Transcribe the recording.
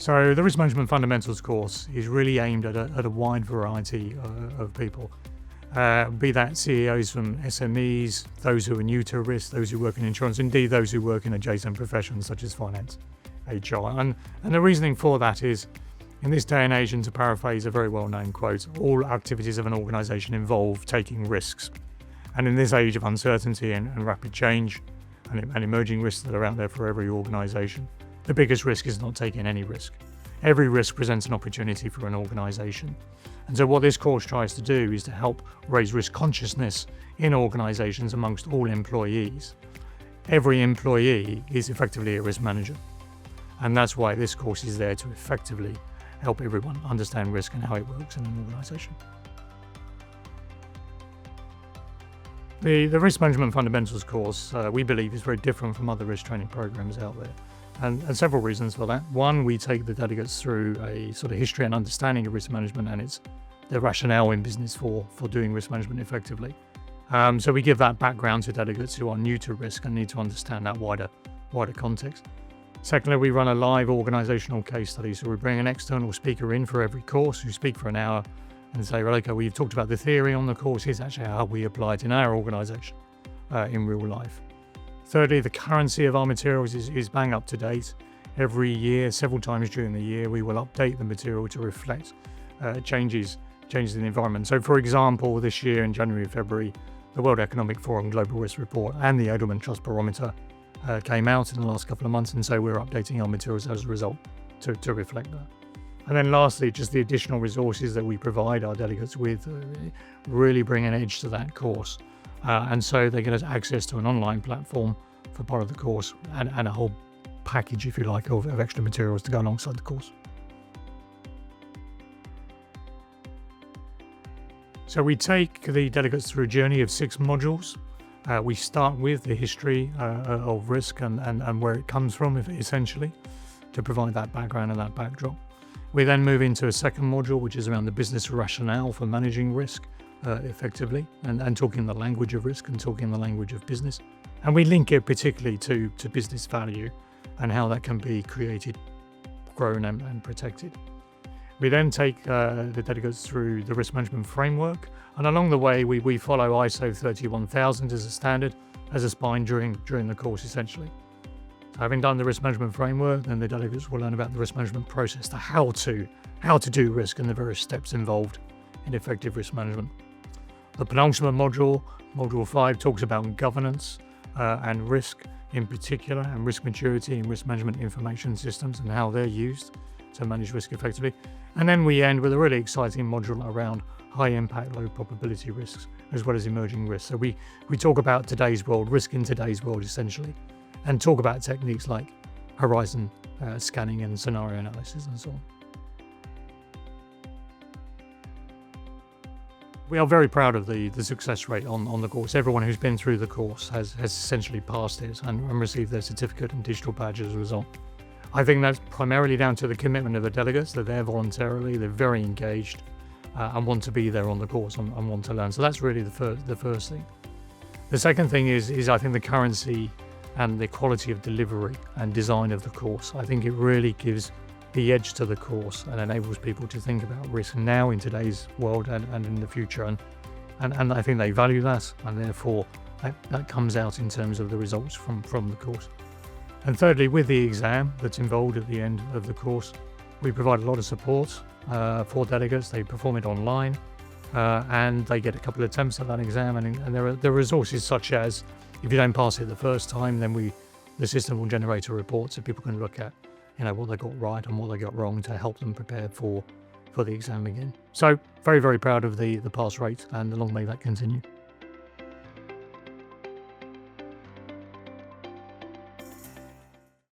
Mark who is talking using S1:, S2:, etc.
S1: So the Risk Management Fundamentals course is really aimed at a wide variety of people, be that CEOs from SMEs, those who are new to risk, those who work in insurance, indeed those who work in adjacent professions such as finance, HR. And the reasoning for that is, in this day and age, and to paraphrase a very well-known quote, all activities of an organisation involve taking risks. And in this age of uncertainty and rapid change and emerging risks that are out there for every organisation, the biggest risk is not taking any risk. Every risk presents an opportunity for an organisation. And so what this course tries to do is to help raise risk consciousness in organisations amongst all employees. Every employee is effectively a risk manager. And that's why this course is there to effectively help everyone understand risk and how it works in an organisation. The Risk Management Fundamentals course, we believe, is very different from other risk training programs out there. And several reasons for that. One, we take the delegates through a sort of history and understanding of risk management and its the rationale in business for doing risk management effectively. So we give that background to delegates who are new to risk and need to understand that wider context. Secondly, we run a live organisational case study. So we bring an external speaker in for every course who speak for an hour and say, well, okay, we've talked about the theory on the course. Here's actually how we apply it in our organisation in real life. Thirdly, the currency of our materials is bang up to date. Every year, several times during the year, we will update the material to reflect changes in the environment. So, for example, this year in January and February, the World Economic Forum Global Risk Report and the Edelman Trust Barometer came out in the last couple of months, and so we're updating our materials as a result to reflect that. And then lastly, just the additional resources that we provide our delegates with really bring an edge to that course. And so they get access to an online platform for part of the course and a whole package, if you like, of extra materials to go alongside the course. So we take the delegates through a journey of 6 modules. We start with the history of risk and where it comes from, essentially, to provide that background and that backdrop. We then move into a second module, which is around the business rationale for managing risk effectively, and talking the language of risk and talking the language of business. And we link it particularly to business value and how that can be created, grown and protected. We then take the delegates through the risk management framework, and along the way we follow ISO 31000 as a standard, as a spine during the course essentially. Having done the risk management framework, then the delegates will learn about the risk management process, to how to do risk and the various steps involved in effective risk management. The penultimate module, Module 5, talks about governance and risk in particular, and risk maturity and risk management information systems and how they're used to manage risk effectively. And then we end with a really exciting module around high impact, low probability risks, as well as emerging risks. So we talk about today's world, risk in today's world essentially, and talk about techniques like horizon scanning and scenario analysis and so on. We are very proud of the success rate on the course. Everyone who's been through the course has essentially passed it and received their certificate and digital badge as a result. I think that's primarily down to the commitment of the delegates. They're there voluntarily, they're very engaged and want to be there on the course and want to learn. So that's really the first thing. The second thing is I think the currency and the quality of delivery and design of the course. I think it really gives the edge to the course and enables people to think about risk now in today's world and in the future. And I think they value that, and therefore that comes out in terms of the results from the course. And thirdly, with the exam that's involved at the end of the course, we provide a lot of support for delegates. They perform it online and they get a couple of attempts at that exam. And there are resources such as, if you don't pass it the first time, then the system will generate a report so people can look at what they got right and what they got wrong to help them prepare for the exam again. So very, very proud of the pass rate, and long may that continue.